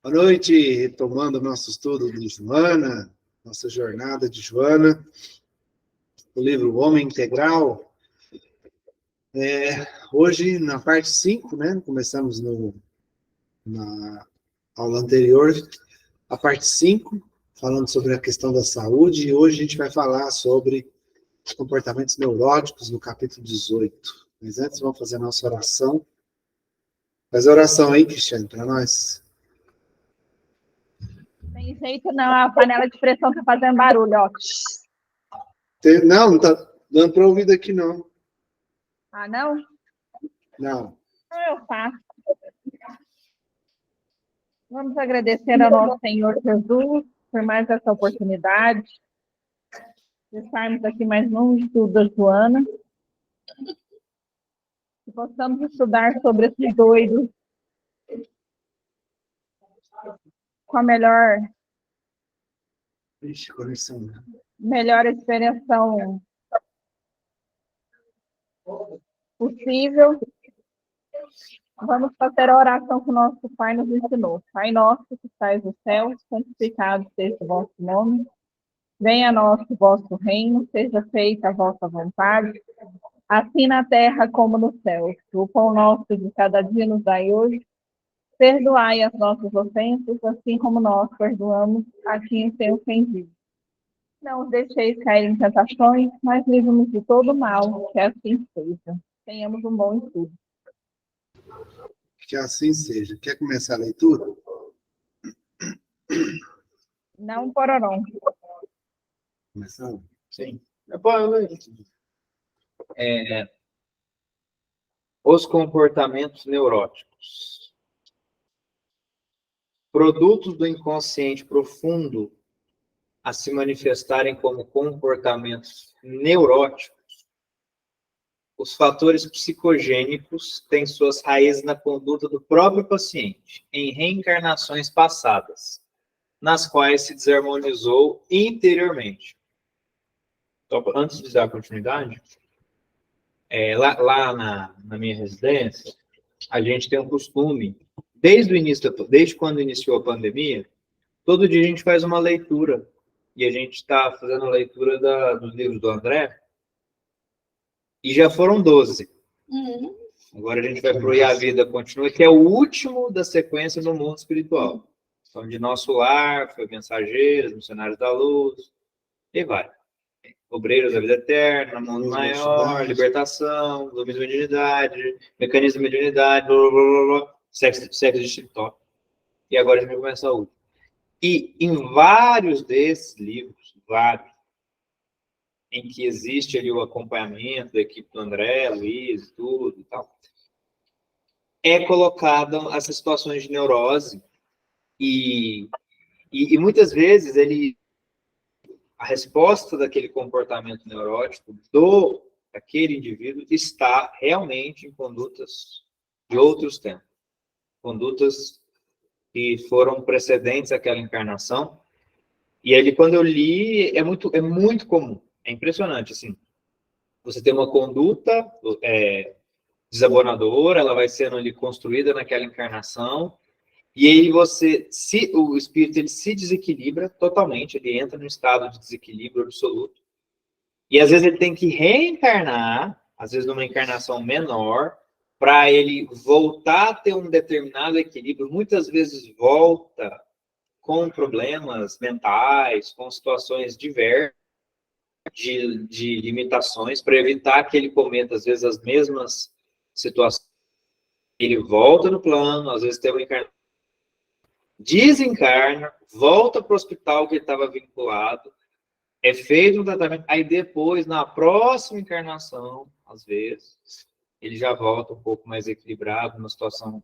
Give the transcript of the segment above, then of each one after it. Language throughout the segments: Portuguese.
Boa noite, retomando o nosso estudo de Joana, nossa jornada de Joana, o livro O Homem Integral. Hoje, na parte 5, né? Começamos na aula anterior, a parte 5, falando sobre a questão da saúde, e hoje a gente vai falar sobre os comportamentos neuróticos no capítulo 18. Mas antes, vamos fazer a nossa oração. Faz a oração aí, Cristiane, para nós. Tem jeito não, a panela de pressão tá fazendo barulho, ó. Não tá dando para ouvir daqui, não. Ah, não? Não. Eu faço. Vamos agradecer ao nosso Senhor Jesus por mais essa oportunidade de estarmos aqui mais um estudo da Joana. Que possamos estudar sobre esses doidos com a melhor explicação possível. Vamos fazer a oração que o nosso Pai nos ensinou. Pai nosso que estais no céu, santificado seja o vosso nome. Venha a nós o vosso reino, seja feita a vossa vontade, assim na terra como no céu. O pão nosso de cada dia nos dai hoje. Perdoai as nossas ofensas, assim como nós perdoamos a quem tem ofendido. Não os deixeis cair em tentações, mas livre-nos de todo mal, que assim seja. Tenhamos um bom estudo. Que assim seja. Quer começar a leitura? Não, pororão. Começando? Sim. Os comportamentos neuróticos. Produtos do inconsciente profundo a se manifestarem como comportamentos neuróticos, os fatores psicogênicos têm suas raízes na conduta do próprio paciente, em reencarnações passadas, nas quais se desarmonizou interiormente. Então, antes de dar continuidade, lá na minha residência, a gente tem um costume, desde quando iniciou a pandemia, todo dia a gente faz uma leitura. E a gente está fazendo a leitura dos livros do André. E já foram 12. Agora a gente vai pro E a Vida Continua, que é o último da sequência no mundo espiritual. Então, de Nosso Lar, foi Mensageiros, Missionários da Luz, e vai. Obreiros da Vida Eterna, Mundo Maior, Libertação, Domínio da Mediunidade, Mecanismo da Mediunidade, blá, blá, blá, blá, Sexo de TikTok. E agora a gente vai começar o último. E em vários desses livros, em que existe ali o acompanhamento da equipe do André, Luiz, tudo e tal, é colocada essas situações de neurose e muitas vezes a resposta daquele comportamento neurótico daquele indivíduo está realmente em condutas de outros tempos, condutas que foram precedentes àquela encarnação. E ali, quando eu li, é muito comum. É impressionante, assim. Você tem uma conduta desabonadora, ela vai sendo ali construída naquela encarnação, e aí o espírito ele se desequilibra totalmente, ele entra num estado de desequilíbrio absoluto. E às vezes ele tem que reencarnar, às vezes numa encarnação menor, para ele voltar a ter um determinado equilíbrio. Muitas vezes volta com problemas mentais, com situações diversas de limitações, para evitar que ele cometa, às vezes, as mesmas situações. Ele volta no plano, às vezes tem uma encarnação, desencarna, volta para o hospital que ele estava vinculado, é feito um tratamento, aí depois, na próxima encarnação, às vezes, ele já volta um pouco mais equilibrado, numa situação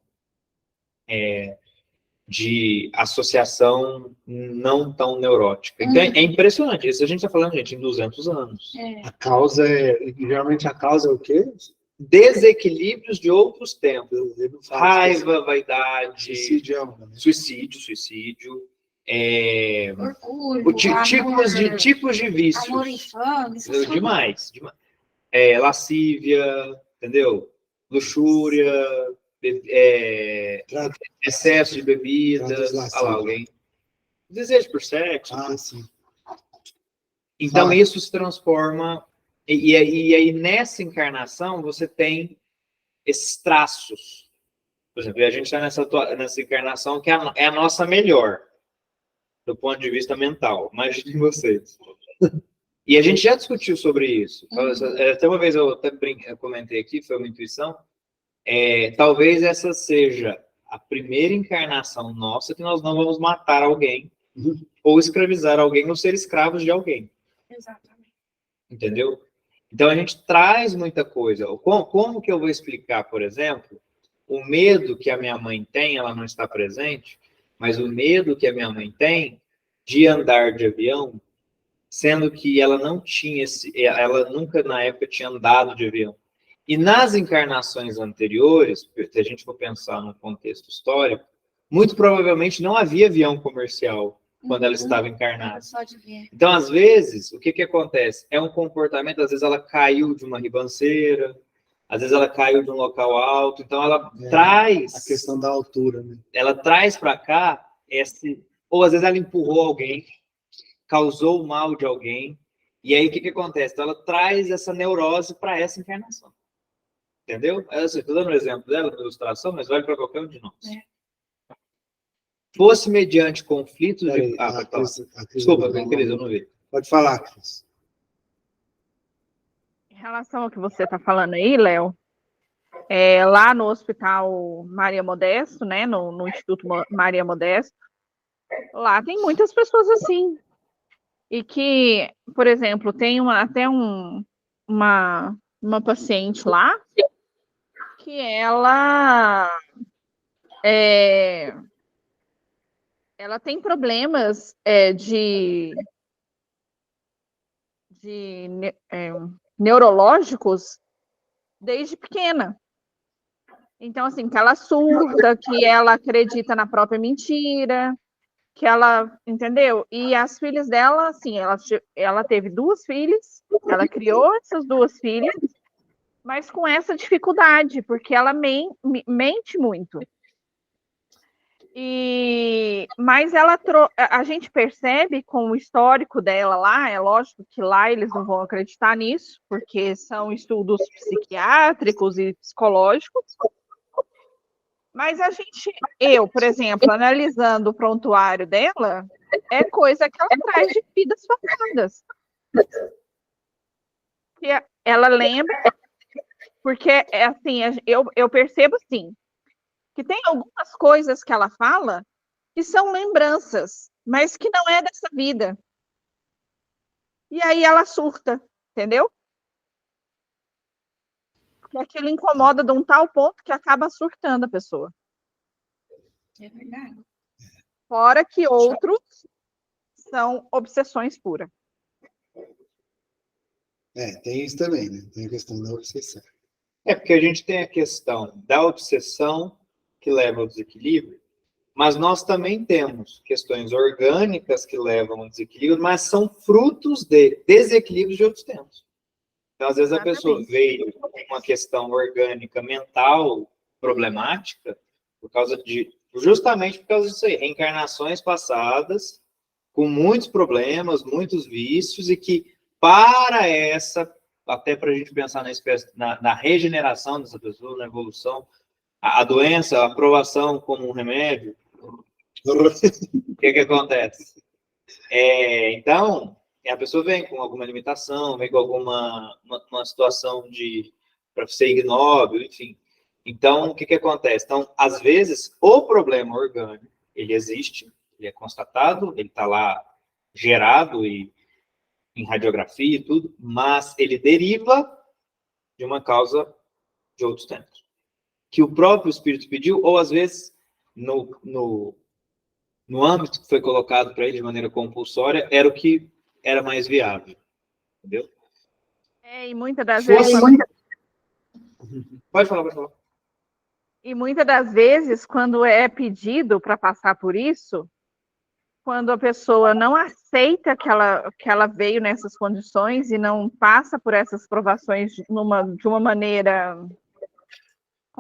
de associação não tão neurótica. Então, é impressionante. Isso a gente está falando, gente, em 200 anos. A causa geralmente a causa é o quê? Desequilíbrios de outros tempos. Raiva, vaidade... Suicídio. Orgulho, tipos de vícios. Amor infame. Demais. Lascívia, entendeu? Luxúria, excesso de bebida, Translação. alguém desejo por sexo. Sim. Então, Fala. isso se transforma... E aí, nessa encarnação, você tem esses traços. Por exemplo, a gente está nessa encarnação que é a nossa melhor, do ponto de vista mental. Imaginem vocês. E a gente já discutiu sobre isso. Até uma vez eu comentei aqui, foi uma intuição. Talvez essa seja a primeira encarnação nossa que nós não vamos matar alguém, ou escravizar alguém, ou ser escravos de alguém. Exatamente. Entendeu? Então a gente traz muita coisa. Como que eu vou explicar, por exemplo, o medo que a minha mãe tem, ela não está presente, mas o medo que a minha mãe tem de andar de avião, sendo que ela não tinha ela nunca na época tinha andado de avião. E nas encarnações anteriores, se a gente for pensar no contexto histórico, muito provavelmente não havia avião comercial quando ela estava encarnada. Só de ver. Então, às vezes, o que acontece? É um comportamento, às vezes ela caiu de uma ribanceira, às vezes ela caiu de um local alto, então ela traz... A questão da altura, né? Ela traz para cá ou às vezes ela empurrou alguém, causou o mal de alguém, e aí o que acontece? Então, ela traz essa neurose para essa encarnação. Entendeu? Estou dando um exemplo dela, uma ilustração, mas vale para qualquer um de nós. Fosse mediante conflitos de... Desculpa, Cris, eu não vi. Pode falar, Cris. Em relação ao que você está falando aí, Léo, lá no Hospital Maria Modesto, né, no Instituto Maria Modesto, lá tem muitas pessoas assim. E que, por exemplo, tem até uma paciente lá que ela tem problemas neurológicos desde pequena. Então, assim, que ela surta, que ela acredita na própria mentira, que ela, entendeu? E as filhas dela, assim, ela teve 2 filhas, ela criou essas 2 filhas, mas com essa dificuldade, porque ela mente muito. Mas a gente percebe com o histórico dela lá, é lógico que lá eles não vão acreditar nisso, porque são estudos psiquiátricos e psicológicos, mas eu, por exemplo, analisando o prontuário dela, é coisa que ela traz de vidas passadas. Ela lembra, porque, assim, eu percebo, assim, que tem algumas coisas que ela fala que são lembranças, mas que não é dessa vida. E aí ela surta, entendeu? Porque aquilo incomoda de um tal ponto que acaba surtando a pessoa. É verdade. Fora que outros são obsessões puras. Tem isso também, né? Tem a questão da obsessão. Porque a gente tem a questão da obsessão que leva ao desequilíbrio, mas nós também temos questões orgânicas que levam ao desequilíbrio, mas são frutos de desequilíbrios de outros tempos. Então, às vezes, a pessoa veio com uma questão orgânica mental problemática justamente por causa disso aí, reencarnações passadas, com muitos problemas, muitos vícios, e que até para a gente pensar na regeneração dessa pessoa, na evolução, a doença, a aprovação como um remédio, o que acontece? Então, a pessoa vem com alguma limitação, vem com alguma uma situação para ser ignóbil, enfim. Então, o que acontece? Então, às vezes, o problema orgânico, ele existe, ele é constatado, ele está lá gerado e em radiografia e tudo, mas ele deriva de uma causa de outros tempos. Que o próprio espírito pediu, ou às vezes, no âmbito que foi colocado para ele de maneira compulsória, era o que era mais viável. Entendeu? E muitas das vezes... Pode falar. E muitas das vezes, quando é pedido para passar por isso, quando a pessoa não aceita que ela veio nessas condições e não passa por essas provações de uma maneira,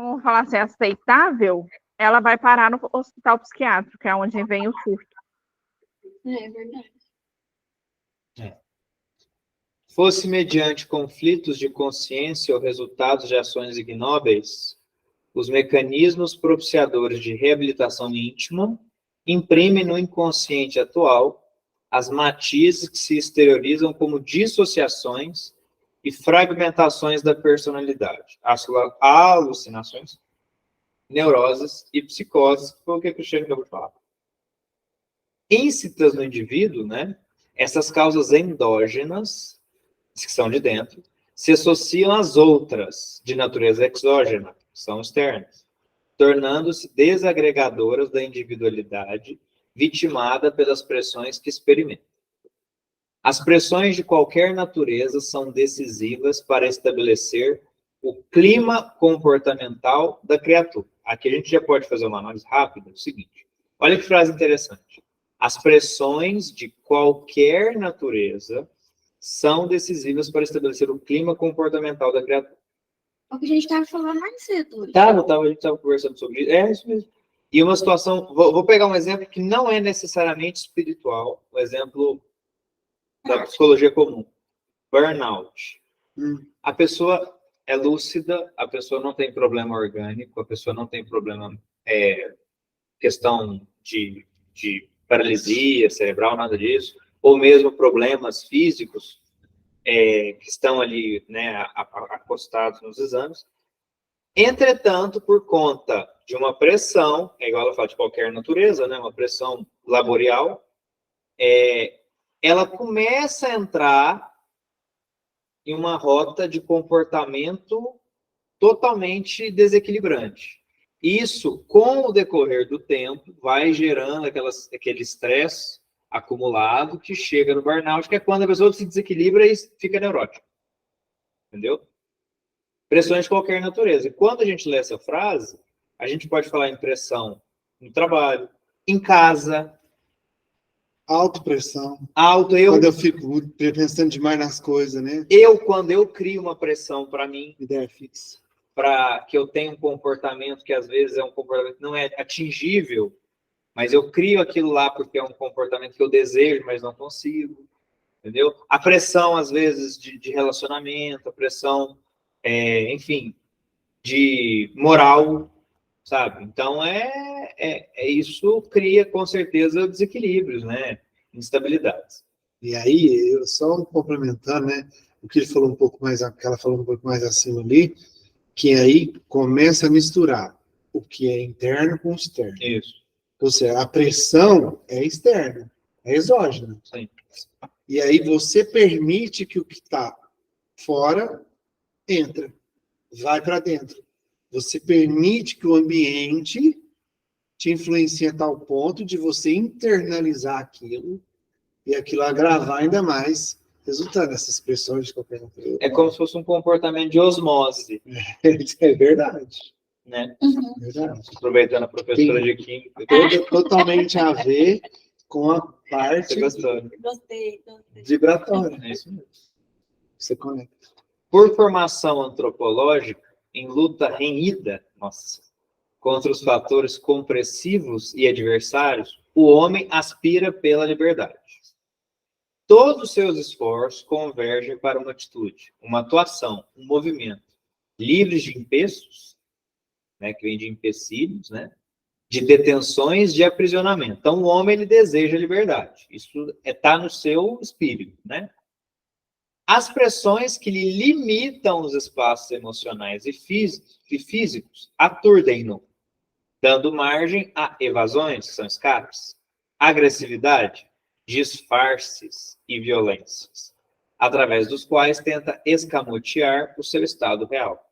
vamos falar assim, aceitável, ela vai parar no hospital psiquiátrico, que é onde vem o surto. É verdade. Fosse mediante conflitos de consciência ou resultados de ações ignóbeis, os mecanismos propiciadores de reabilitação íntima imprimem no inconsciente atual as matizes que se exteriorizam como dissociações e fragmentações da personalidade, alucinações, neuroses e psicoses, que foi o que a Cristiane acabou de falar. Íncitas no indivíduo, né, essas causas endógenas, que são de dentro, se associam às outras, de natureza exógena, que são externas, tornando-se desagregadoras da individualidade vitimada pelas pressões que experimenta. As pressões de qualquer natureza são decisivas para estabelecer o clima comportamental da criatura. Aqui a gente já pode fazer uma análise rápida, é o seguinte. Olha que frase interessante. As pressões de qualquer natureza são decisivas para estabelecer o clima comportamental da criatura. É o que a gente estava falando mais cedo. A gente estava conversando sobre isso. É isso mesmo. E uma situação, vou pegar um exemplo que não é necessariamente espiritual, um exemplo da psicologia comum. Burnout. A pessoa é lúcida, a pessoa não tem problema orgânico, a pessoa não tem problema, questão de paralisia cerebral, nada disso, ou mesmo problemas físicos que estão ali, né, acostados nos exames. Entretanto, por conta de uma pressão, é igual ela fala de qualquer natureza, né, uma pressão laboral, ela começa a entrar em uma rota de comportamento totalmente desequilibrante. Isso, com o decorrer do tempo, vai gerando aquele estresse acumulado que chega no burnout, que é quando a pessoa se desequilibra e fica neurótica. Entendeu? Pressões de qualquer natureza. E quando a gente lê essa frase, a gente pode falar em pressão no trabalho, em casa. Autopressão. Quando eu fico pensando demais nas coisas, né? Quando eu crio uma pressão para mim, ideia fixa, para que eu tenha um comportamento que às vezes é um comportamento que não é atingível, mas eu crio aquilo lá porque é um comportamento que eu desejo, mas não consigo. Entendeu? A pressão, às vezes, de relacionamento, a pressão, enfim, de moral, sabe? Então, isso cria, com certeza, desequilíbrios, né? Instabilidades. E aí, eu só complementando, né? O que ele falou um pouco mais, que ela falou um pouco mais acima ali, que aí começa a misturar o que é interno com o externo. Isso. Ou seja, a pressão é externa, é exógena. Sim. E aí você permite que o que está fora entra, vai para dentro. Você permite que o ambiente te influencie a tal ponto de você internalizar aquilo e aquilo agravar ainda mais, resultando nessas pressões de qualquer natureza. É como se fosse um comportamento de osmose. É verdade. Né? Uhum. Verdade. Aproveitando a professora de química. Totalmente a ver com a parte Gostei. vibratória. É isso mesmo. Você conecta. Por formação antropológica, em luta renhida, contra os fatores compressivos e adversários, o homem aspira pela liberdade. Todos os seus esforços convergem para uma atitude, uma atuação, um movimento, livres de empeços, né, que vem de empecilhos, né, de detenções, de aprisionamento. Então, o homem, ele deseja liberdade. Isso está no seu espírito, né? As pressões que lhe limitam os espaços emocionais e físicos aturdem-no, dando margem a evasões, que são escapes, agressividade, disfarces e violências, através dos quais tenta escamotear o seu estado real.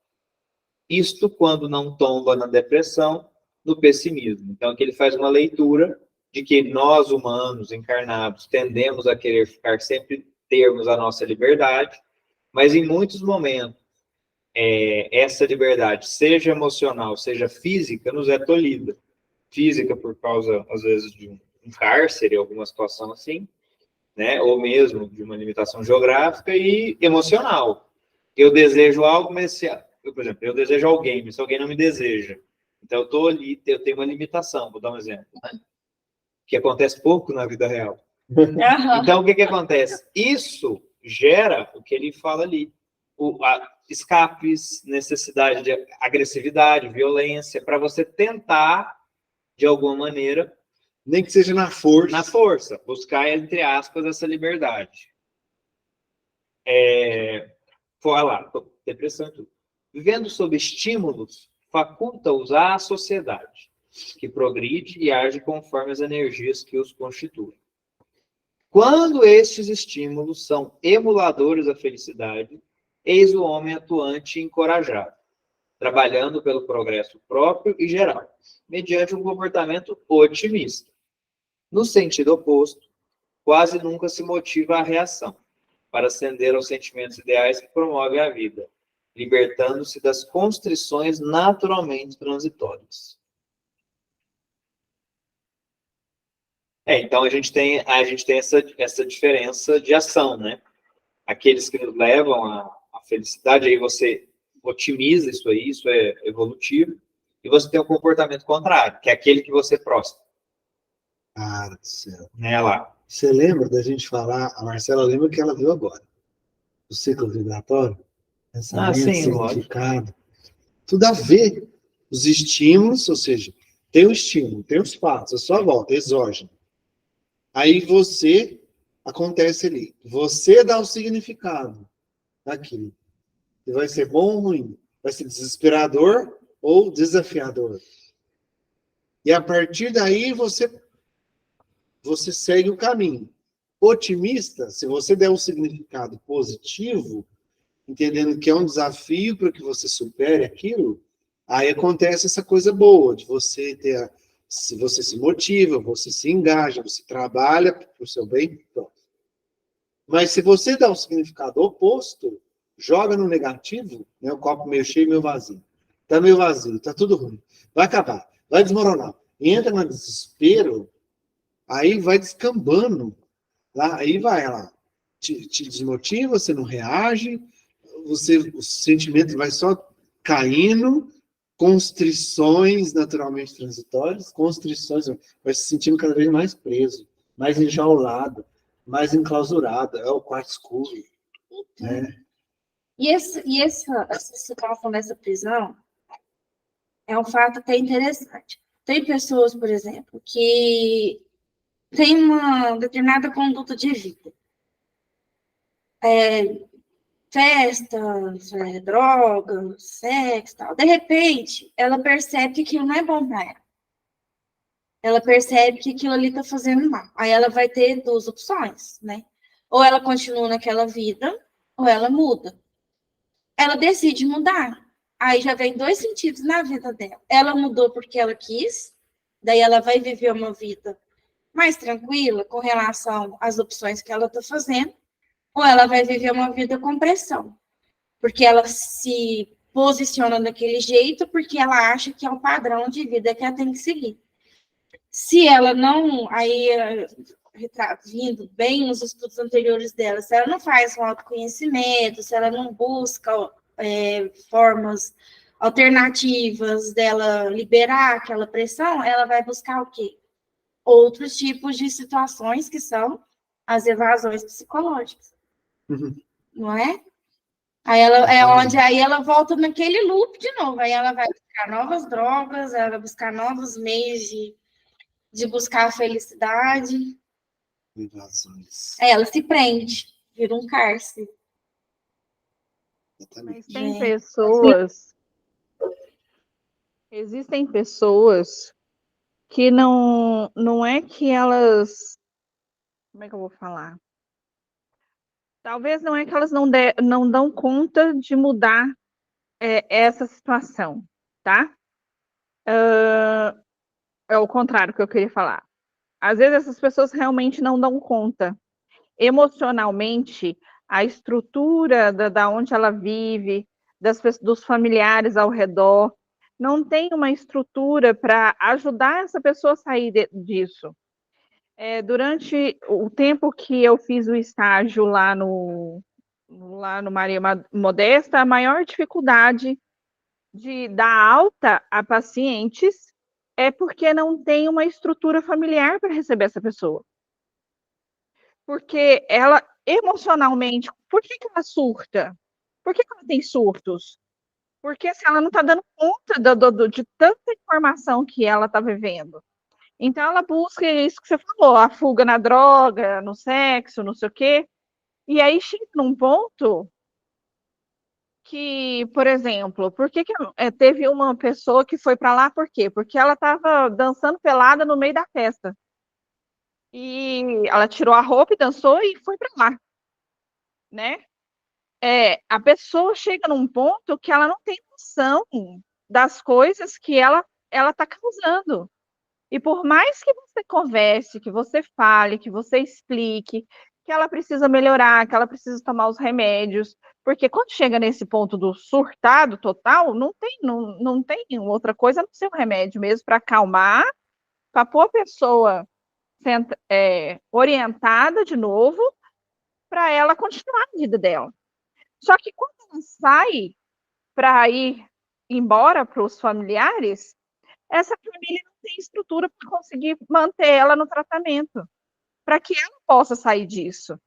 Isto quando não tomba na depressão, no pessimismo. Então, aqui ele faz uma leitura de que nós, humanos, encarnados, tendemos a querer ficar sempre, termos a nossa liberdade, mas em muitos momentos, essa liberdade, seja emocional, seja física, nos é tolhida. Física por causa, às vezes, de um cárcere, alguma situação assim, né? Ou mesmo de uma limitação geográfica, e emocional. Eu desejo algo, mas por exemplo, eu desejo alguém, mas se alguém não me deseja, então eu estou ali, eu tenho uma limitação, vou dar um exemplo, né? Que acontece pouco na vida real. Aham. Então, o que acontece? Isso gera o que ele fala ali. Escapes, necessidade de agressividade, violência, para você tentar, de alguma maneira, Nem que seja na força. buscar, entre aspas, essa liberdade. Olha lá, depressão e tudo. Vivendo sob estímulos, faculta-os à sociedade, que progride e age conforme as energias que os constituem. Quando estes estímulos são emuladores da felicidade, eis o homem atuante e encorajado, trabalhando pelo progresso próprio e geral, mediante um comportamento otimista. No sentido oposto, quase nunca se motiva a reação, para ascender aos sentimentos ideais que promovem a vida, libertando-se das constrições naturalmente transitórias. Então a gente tem essa diferença de ação, né? Aqueles que nos levam à felicidade, aí você otimiza isso aí, isso é evolutivo, e você tem um comportamento contrário, que é aquele que você prostra. Cara do céu. Né, lá. Você lembra da gente falar, a Marcela lembra que ela viu agora, o ciclo vibratório? Pensamento, Sim, significado. Tudo a ver. Os estímulos, ou seja, tem o estímulo, tem os fatos, a sua volta, exógeno. Aí você, acontece ali, você dá o significado daquilo. E vai ser bom ou ruim? Vai ser desesperador ou desafiador? E a partir daí você segue o caminho. Otimista, se você der um significado positivo, entendendo que é um desafio para que você supere aquilo, aí acontece essa coisa boa, de você ter, se você se motiva, você se engaja, você trabalha para o seu bem. Pronto. Mas se você dá um significado oposto, joga no negativo, né, o copo meio cheio, meio vazio. Está meio vazio, está tudo ruim. Vai acabar, vai desmoronar. Entra no desespero, aí vai descambando. Lá, aí vai lá. Te desmotiva, você não reage, o sentimento vai só caindo, constrições naturalmente transitórias, vai se sentindo cada vez mais preso, mais enjaulado, mais enclausurado, é o quarto escuro. Né? E essa situação dessa prisão é um fato até interessante. Tem pessoas, por exemplo, que têm uma determinada conduta de vida. Festas, drogas, sexo, tal. De repente, ela percebe que aquilo não é bom para ela. Ela percebe que aquilo ali está fazendo mal. Aí ela vai ter duas opções, né? Ou ela continua naquela vida, ou ela muda. Ela decide mudar. Aí já vem dois sentidos na vida dela. Ela mudou porque ela quis, daí ela vai viver uma vida mais tranquila com relação às opções que ela está fazendo, ou ela vai viver uma vida com pressão, porque ela se posiciona daquele jeito porque ela acha que é o padrão de vida que ela tem que seguir. Se ela não, aí vindo bem nos estudos anteriores dela, se ela não faz um autoconhecimento, se ela não busca formas alternativas dela liberar aquela pressão, ela vai buscar o quê? Outros tipos de situações que são as evasões psicológicas. Uhum. Não é? Aí ela é onde aí ela volta naquele loop de novo. Aí ela vai buscar novas drogas, ela vai buscar novos meios de buscar a felicidade. Ela se prende, vira um cárcere. Mas tem pessoas. Existem pessoas que não é que elas. Como é que eu vou falar? Talvez não é que elas não dão conta de mudar essa situação, tá? É o contrário que eu queria falar. Às vezes essas pessoas realmente não dão conta. Emocionalmente, a estrutura da onde ela vive, dos familiares ao redor, não tem uma estrutura para ajudar essa pessoa a sair disso. Durante o tempo que eu fiz o estágio lá no Maria Modesta, a maior dificuldade de dar alta a pacientes é porque não tem uma estrutura familiar para receber essa pessoa. Porque ela, emocionalmente, por que ela surta? Por que ela tem surtos? Porque assim, ela não está dando conta de tanta informação que ela está vivendo. Então, ela busca isso que você falou, a fuga na droga, no sexo, não sei o quê. E aí chega num ponto que, por exemplo, por que teve uma pessoa que foi para lá, por quê? Porque ela estava dançando pelada no meio da festa. E ela tirou a roupa e dançou e foi para lá, né? A pessoa chega num ponto que ela não tem noção das coisas que ela está causando. E por mais que você converse, que você fale, que você explique que ela precisa melhorar, que ela precisa tomar os remédios, porque quando chega nesse ponto do surtado total, não tem outra coisa a não ser o remédio mesmo para acalmar, para pôr a pessoa orientada de novo, para ela continuar a vida dela. Só que quando ela sai para ir embora para os familiares, essa família não tem estrutura para conseguir manter ela no tratamento, para que ela possa sair disso.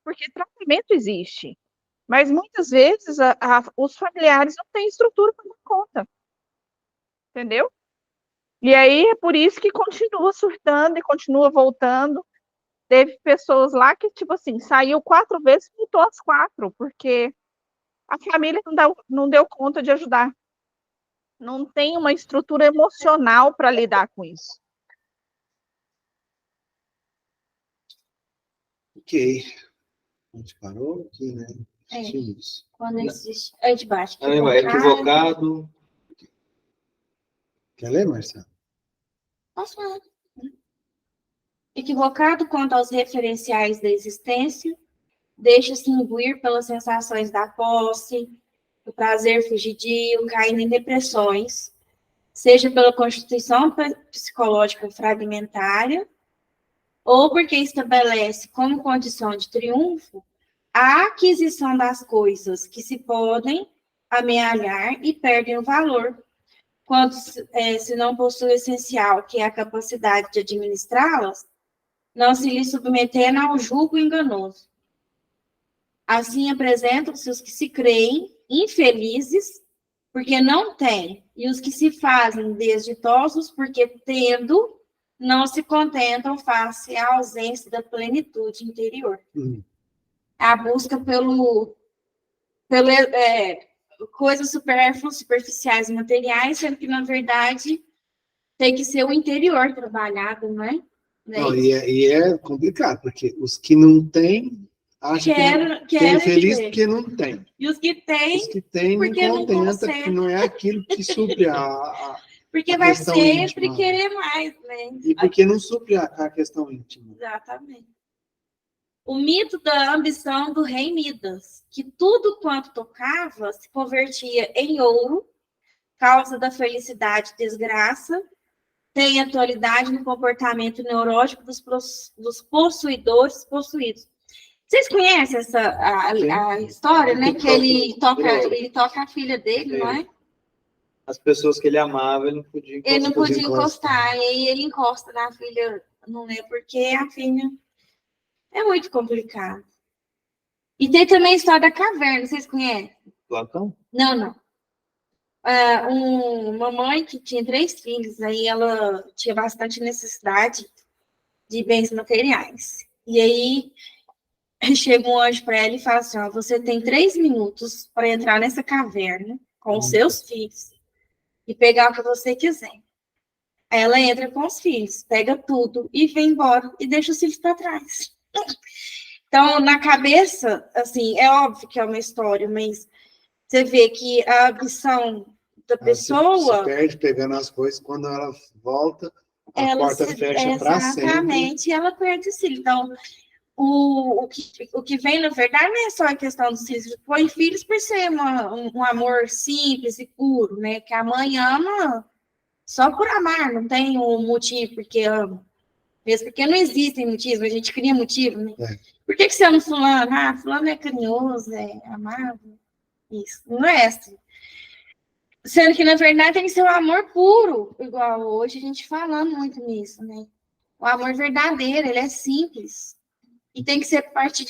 Porque tratamento existe, mas muitas vezes os familiares não têm estrutura para dar conta. Entendeu? E aí é por isso que continua surtando e continua voltando. Teve pessoas lá que, tipo assim, saiu 4 vezes e voltou as 4, porque a família não deu conta de ajudar. Não tem uma estrutura emocional para lidar com isso. Ok. A gente parou aqui, né? Quando existe. É de baixo. Equivocado. Quer ler, Marcelo? Posso falar? Equivocado quanto aos referenciais da existência, deixa-se imbuir pelas sensações da posse, do prazer fugidio, caindo em depressões, seja pela constituição psicológica fragmentária, ou porque estabelece como condição de triunfo a aquisição das coisas que se podem amealhar e perdem o valor, quando se não possui o essencial, que é a capacidade de administrá-las, não se lhe submetendo ao julgo enganoso. Assim apresentam-se os que se creem infelizes, porque não têm, e os que se fazem desditosos, porque tendo, não se contentam face à ausência da plenitude interior. A busca pelo coisas supérfluas, superficiais e materiais, sendo que, na verdade, tem que ser o interior trabalhado, não é? Não, e é complicado, porque os que não têm, acham que é infeliz porque não tem. E os que têm, porque não contenta, que não é aquilo que supre porque a vai questão sempre íntima. Querer mais, né? E porque não supre a questão íntima. Exatamente. O mito da ambição do rei Midas, que tudo quanto tocava se convertia em ouro, causa da felicidade e desgraça, tem atualidade no comportamento neurótico dos possuidores possuídos. Vocês conhecem a história, né? Que ele toca a filha dele, não é? As pessoas que ele amava, ele não podia encostar. Ele não podia encostar, e aí ele encosta na filha, não é? Porque a filha é muito complicado. E tem também a história da caverna, vocês conhecem? Platão? Não. Uma mãe que tinha 3 filhos, aí ela tinha bastante necessidade de bens materiais. E aí chega um anjo para ela e fala assim: ó, você tem 3 minutos para entrar nessa caverna com os seus filhos e pegar o que você quiser. Aí ela entra com os filhos, pega tudo e vem embora e deixa os filhos para trás. Então, na cabeça, assim, é óbvio que é uma história, mas você vê que a ambição da pessoa... Se perde pegando as coisas, quando ela volta, a porta fecha para sempre. Exatamente, ela perde o filho. Então, o que vem, na verdade, não é só a questão dos filhos. Põe filhos por ser um amor simples e puro, né? Que a mãe ama só por amar, não tem um motivo porque ama. Mesmo porque não existem motivos, a gente cria motivo, né? Por que você ama fulano? Fulano é carinhoso, é amável. Isso, não é assim. Sendo que, na verdade, tem que ser o amor puro, igual hoje a gente falando muito nisso, né? O amor verdadeiro, ele é simples. E tem que ser parte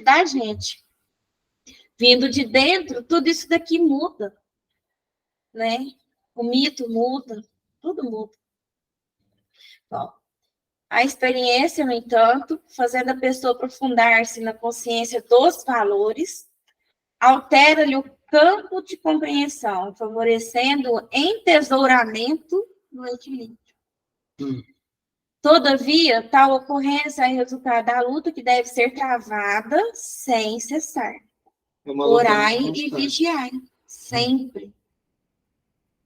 da gente. Vindo de dentro, tudo isso daqui muda, né? O mito muda, tudo muda. Bom, a experiência, no entanto, fazendo a pessoa aprofundar-se na consciência dos valores, altera-lhe o campo de compreensão, favorecendo o entesouramento no equilíbrio. Todavia, tal ocorrência é resultado da luta que deve ser travada sem cessar. É uma luta Orai muito e constante. vigiai, sempre.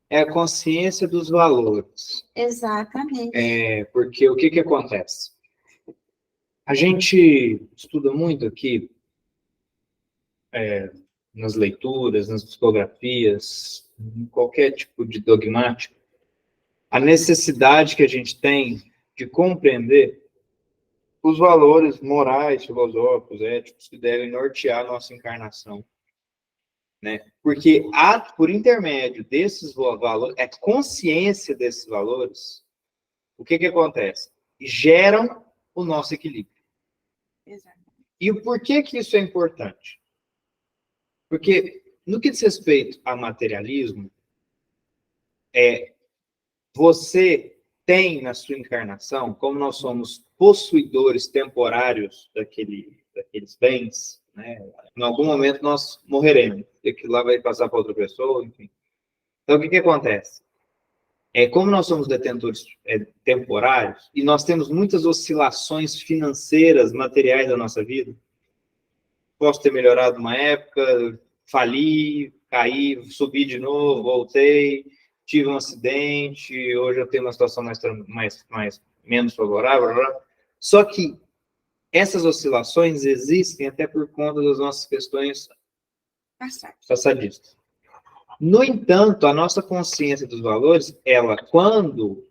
É a consciência dos valores. Exatamente. Porque o que acontece? A gente estuda muito aqui, nas leituras, nas psicografias, em qualquer tipo de dogmático, a necessidade que a gente tem de compreender os valores morais, filosóficos, éticos que devem nortear a nossa encarnação, né? Porque por intermédio desses valores, a consciência desses valores, o que acontece? Geram o nosso equilíbrio. Exato. E o porquê que isso é importante? Porque no que diz respeito a materialismo, você tem na sua encarnação, como nós somos possuidores temporários daqueles bens, né? Em algum momento nós morreremos, e aquilo lá vai passar para outra pessoa, enfim. Então, o que acontece? Como nós somos detentores temporários, e nós temos muitas oscilações financeiras, materiais da nossa vida, posso ter melhorado uma época, fali, caí, subi de novo, voltei, tive um acidente, hoje eu tenho uma situação menos favorável. Só que essas oscilações existem até por conta das nossas questões passadistas. No entanto, a nossa consciência dos valores, quando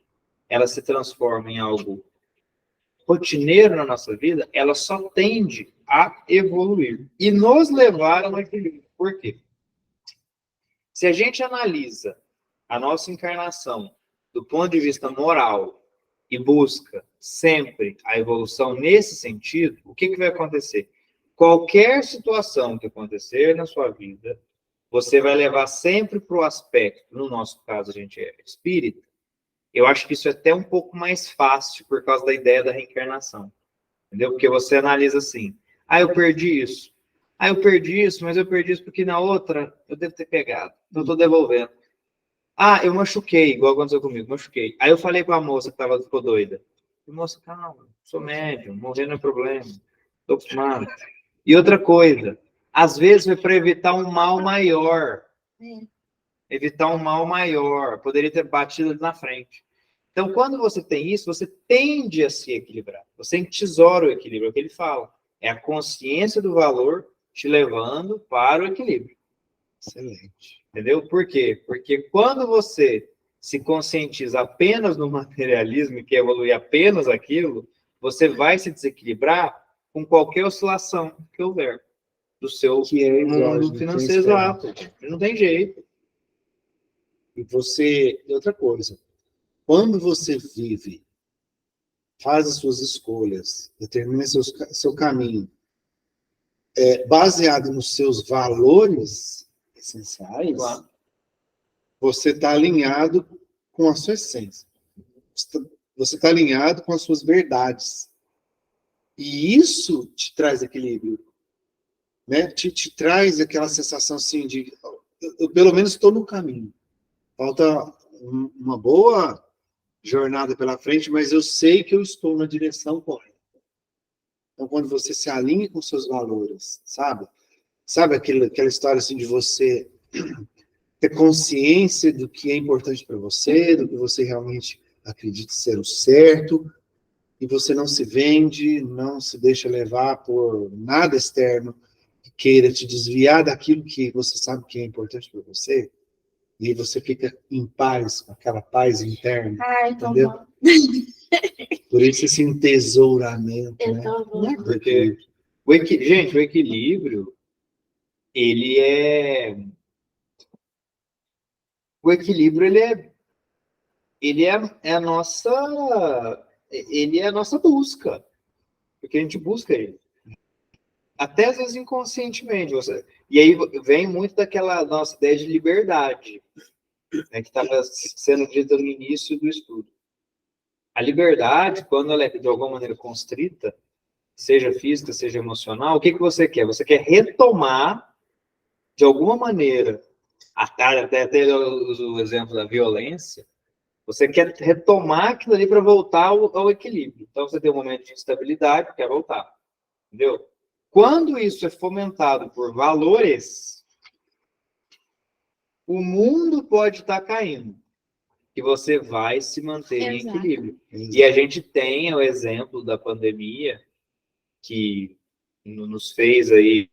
ela se transforma em algo rotineiro na nossa vida, ela só tende a evoluir e nos levar ao equilíbrio. Por quê? Se a gente analisa a nossa encarnação do ponto de vista moral e busca sempre a evolução nesse sentido, o que vai acontecer? Qualquer situação que acontecer na sua vida, você vai levar sempre para o aspecto, no nosso caso a gente é espírita, eu acho que isso é até um pouco mais fácil por causa da ideia da reencarnação. Entendeu? Porque você analisa assim, eu perdi isso. Eu perdi isso, mas eu perdi isso porque na outra eu devo ter pegado. Então eu estou devolvendo. Eu machuquei, igual aconteceu comigo, machuquei. Aí eu falei com a moça que ficou doida. Moça, calma, sou médium, morrer não é problema. Estou acostumado. E outra coisa, às vezes foi para evitar um mal maior. Evitar um mal maior. Poderia ter batido ali na frente. Então, quando você tem isso, você tende a se equilibrar. Você entesoura o equilíbrio, é o que ele fala. É a consciência do valor te levando para o equilíbrio. Excelente. Entendeu? Por quê? Porque quando você se conscientiza apenas no materialismo e quer evoluir apenas aquilo, você vai se desequilibrar com qualquer oscilação que houver do seu mundo financeiro exato. Não tem jeito. E outra coisa, quando você vive, faz as suas escolhas, determina seu caminho, baseado nos seus valores essenciais, Claro. Você está alinhado com a sua essência. Você está alinhado com as suas verdades. E isso te traz equilíbrio. Né? Te traz aquela sensação assim de, eu pelo menos estou no caminho. Falta uma boa jornada pela frente, mas eu sei que eu estou na direção correta. Então, quando você se alinha com seus valores, sabe? Sabe aquela história assim de você ter consciência do que é importante para você, do que você realmente acredita ser o certo, e você não se vende, não se deixa levar por nada externo que queira te desviar daquilo que você sabe que é importante para você, e aí você fica em paz, com aquela paz interna, entendeu? Bom. Por isso esse entesouramento, né? Porque, gente, o equilíbrio, ele o equilíbrio é a nossa busca, porque a gente busca ele. Até às vezes inconscientemente. E aí vem muito daquela nossa ideia de liberdade, né, que estava sendo dita no início do estudo. A liberdade, quando ela é de alguma maneira constrita, seja física, seja emocional, o que você quer? Você quer retomar, de alguma maneira, até o exemplo da violência, você quer retomar aquilo ali para voltar ao equilíbrio. Então, você tem um momento de instabilidade, quer voltar. Entendeu? Quando isso é fomentado por valores, o mundo pode estar caindo. E você vai se manter em equilíbrio. E a gente tem o exemplo da pandemia, que nos fez aí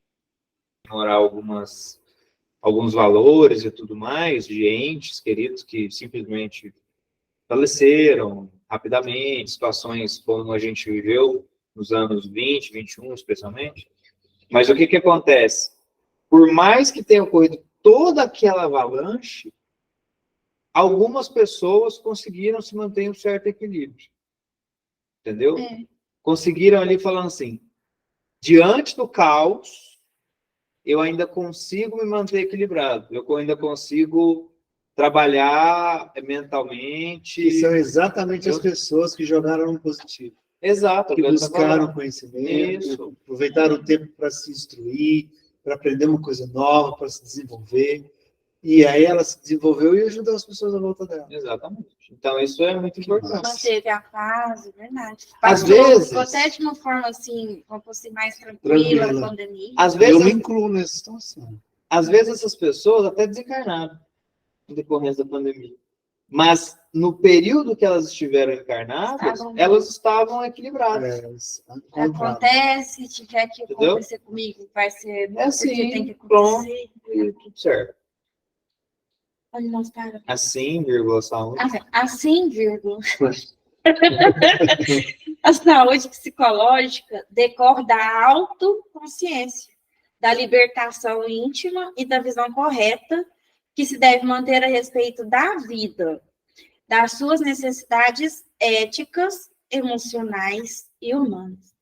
ignorar alguns valores e tudo mais, de entes queridos que simplesmente faleceram rapidamente, situações como a gente viveu nos anos 20, 21, especialmente. Mas o que acontece? Por mais que tenha ocorrido toda aquela avalanche, algumas pessoas conseguiram se manter em um certo equilíbrio. Entendeu? Conseguiram ali falando assim, diante do caos, eu ainda consigo me manter equilibrado. Eu ainda consigo trabalhar mentalmente. E são exatamente as pessoas que jogaram no positivo. Exato. Que buscaram conhecimento, aproveitaram o tempo para se instruir, para aprender uma coisa nova, para se desenvolver. E aí ela se desenvolveu e ajudou as pessoas à volta dela. Exatamente. Então, isso é muito importante. Manteve a paz, é verdade. Às vezes... Até de uma forma, assim, como fosse mais tranquila, a pandemia. Às vezes, eu me incluo nessa situação. Às vezes, essas pessoas até desencarnaram em decorrência da pandemia. Mas, no período que elas estiveram encarnadas, elas estavam equilibradas. Acontece, tiver que acontecer comigo, vai ser... É assim, tem que pronto, e tudo certo. Olha, nós para. Assim, vírgula, saúde. Assim, vírgula. A saúde psicológica decorre da autoconsciência, da libertação íntima e da visão correta que se deve manter a respeito da vida, das suas necessidades éticas, emocionais e humanas.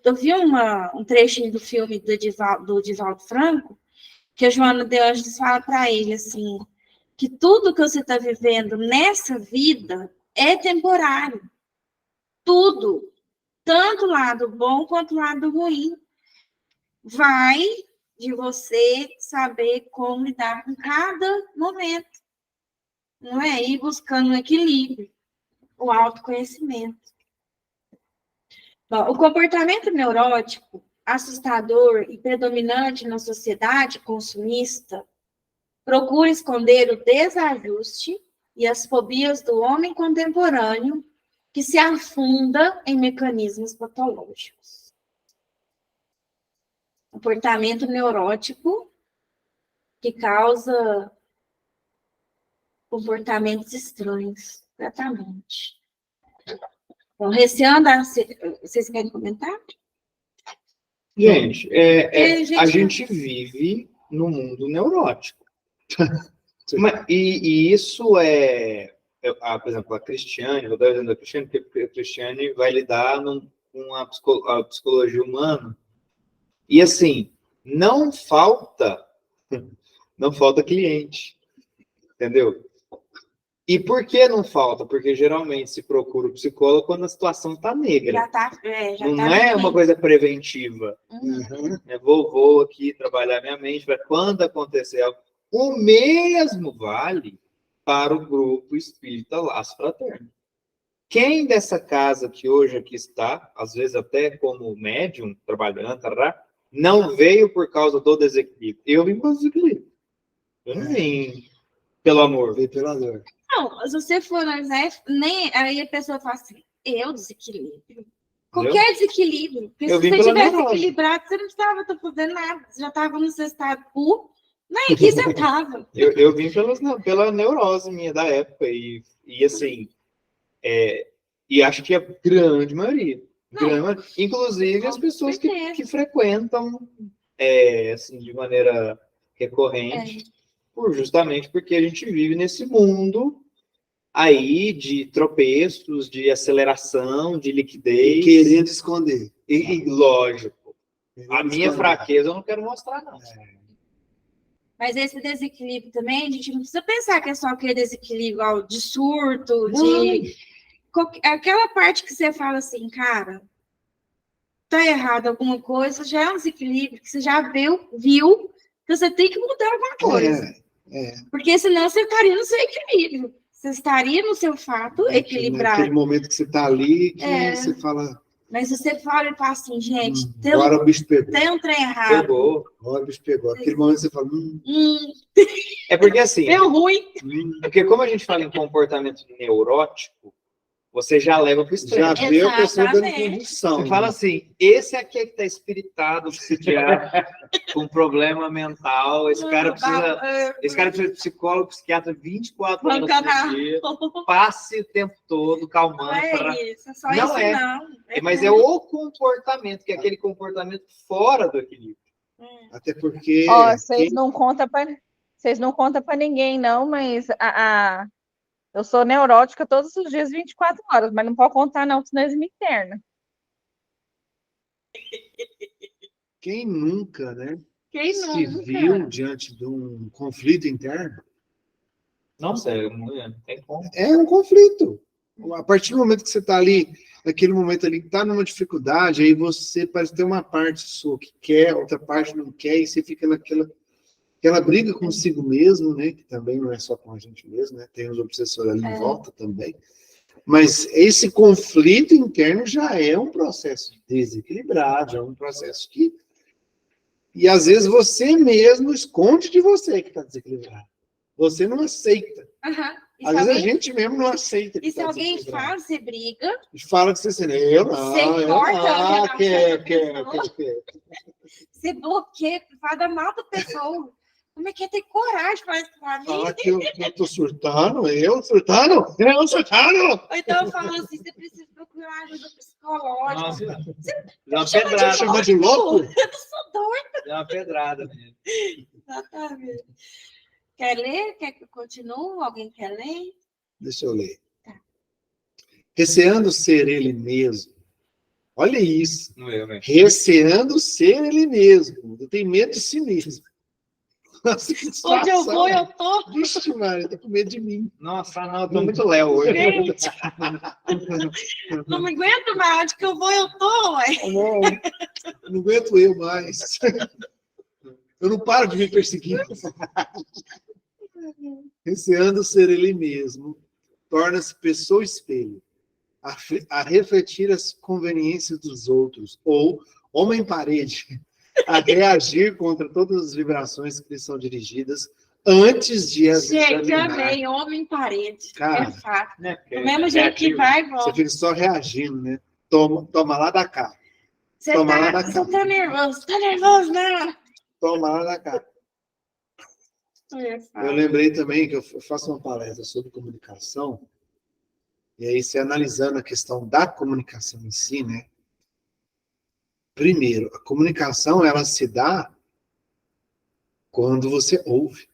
Eu vi um trechinho do filme do Divaldo Franco, que a Joana de Ângeles fala para ele, assim, que tudo que você está vivendo nessa vida é temporário. Tudo. Tanto o lado bom quanto o lado ruim. Vai de você saber como lidar com cada momento. Não é? Ir buscando um equilíbrio, o autoconhecimento. Bom, o comportamento neurótico assustador e predominante na sociedade consumista procura esconder o desajuste e as fobias do homem contemporâneo que se afunda em mecanismos patológicos. Comportamento neurótico que causa comportamentos estranhos, exatamente. Bom, receando, vocês querem comentar? Gente, a gente vive no mundo neurótico. E isso por exemplo, a Cristiane, vou dar o exemplo da Cristiane, porque a Cristiane vai lidar com a psicologia humana. E assim, não falta cliente, entendeu? E por que não falta? Porque geralmente se procura o psicólogo quando a situação está negra. Não é uma coisa preventiva. Vou aqui trabalhar minha mente para quando acontecer algo. O mesmo vale para o grupo espírita Laço Fraterno. Quem dessa casa que hoje aqui está, às vezes até como médium, trabalhando, não veio por causa do desequilíbrio. Eu vim por desequilíbrio. Eu não vim pelo amor. Veio pela dor. Não, se você for, né, aí a pessoa fala assim, desequilíbrio. Qualquer desequilíbrio. Porque se você tivesse equilibrado, você não estava fazendo nada. Você já estava no seu estado puro. Nem aqui você estava. Eu vim pela neurose minha da época. E assim, e acho que a grande maioria. Inclusive as pessoas que frequentam assim, de maneira recorrente justamente porque a gente vive nesse mundo aí de tropeços, de aceleração, de E liquidez. querendo esconder. E lógico, Querendo a minha esconder. fraqueza eu não quero mostrar, não. Mas esse desequilíbrio também, a gente não precisa pensar que é só aquele desequilíbrio ó, de surto, aquela parte que você fala assim, cara, tá errado alguma coisa, já é um desequilíbrio que você já viu que você tem que mudar alguma coisa. Porque senão você estaria no seu equilíbrio. Você estaria no seu fato equilibrado. Naquele momento que você tá ali, que você fala... Mas você fala e fala assim, gente, agora o bicho pegou. tem um trem errado. Pegou. Agora o bicho pegou. Aquele momento você fala... É porque assim, Deu ruim. porque como a gente fala em comportamento neurótico, você já leva para o extremo. Já vê a pessoa dando Exatamente. convulsão. Você fala assim, esse aqui é que está espiritado, psiquiatra, com problema mental, esse cara precisa de psicólogo, psiquiatra 24 horas por dia, passe o tempo todo, calmando. Não é isso, é só Não isso é. não. Mas é o comportamento, que é aquele comportamento fora do equilíbrio. Até porque... Ó, vocês não contam para ninguém, não, mas eu sou neurótica todos os dias, 24 horas, mas não pode contar, não, senão eles me internam. Quem nunca, né? Quem Se nunca? viu diante de um conflito interno? Nossa, não tem como. É um conflito. A partir do momento que você está ali, naquele momento ali, está numa dificuldade, aí você parece ter uma parte sua que quer, outra parte não quer, e você fica naquela briga consigo mesmo, né? Que também não é só com a gente mesmo, né? Tem os obsessores ali em volta também. Mas esse conflito interno já é um processo desequilibrado, já é um processo que... E às vezes você mesmo esconde de você que está desequilibrado. Você não aceita. E Às vezes a gente mesmo não aceita. E se alguém fala, você briga. Fala que você assim, eu não, Você corta quer. Você bloqueia, fala mal da pessoa. Como é que é ter coragem para isso pra mim? Fala que eu tô surtando, eu surtando. Ou então eu falo assim, você precisa procurar ajuda psicológica. Nossa, Você dá uma chama de pedrada. Chama de louco? Eu sou doida. Dá uma pedrada mesmo. Exatamente. Quer ler? Quer que eu continue? Alguém quer ler? Deixa eu ler. Receando ser ele mesmo. Olha isso. Não eu, né? Receando ser ele mesmo. Eu tenho medo de si mesmo. Nossa, que Onde eu situação. vou, eu tô. Vixe, Maria, tá com medo de mim. Nossa, não, eu tô muito Léo hoje. Gente, não me aguento mais. Onde que eu vou, eu tô, ué. Não aguento eu mais. Eu não paro de me perseguir. Receando ser ele mesmo, torna-se pessoa espelho, a refletir as conveniências dos outros, ou homem-parede, a reagir contra todas as vibrações que lhe são dirigidas antes de as Gente, examinar. amei. Homem-parede. Cara, É fato. Né? Do mesmo jeito que vai e Você volta. fica só reagindo, né? Toma lá da cá. Você Toma lá tá, da você cá. tá nervoso. Tá nervoso, não. Toma lá da cá. Eu lembrei também que eu faço uma palestra sobre comunicação, e aí você analisando a questão da comunicação em si, né? Primeiro, a comunicação, ela se dá quando você ouve.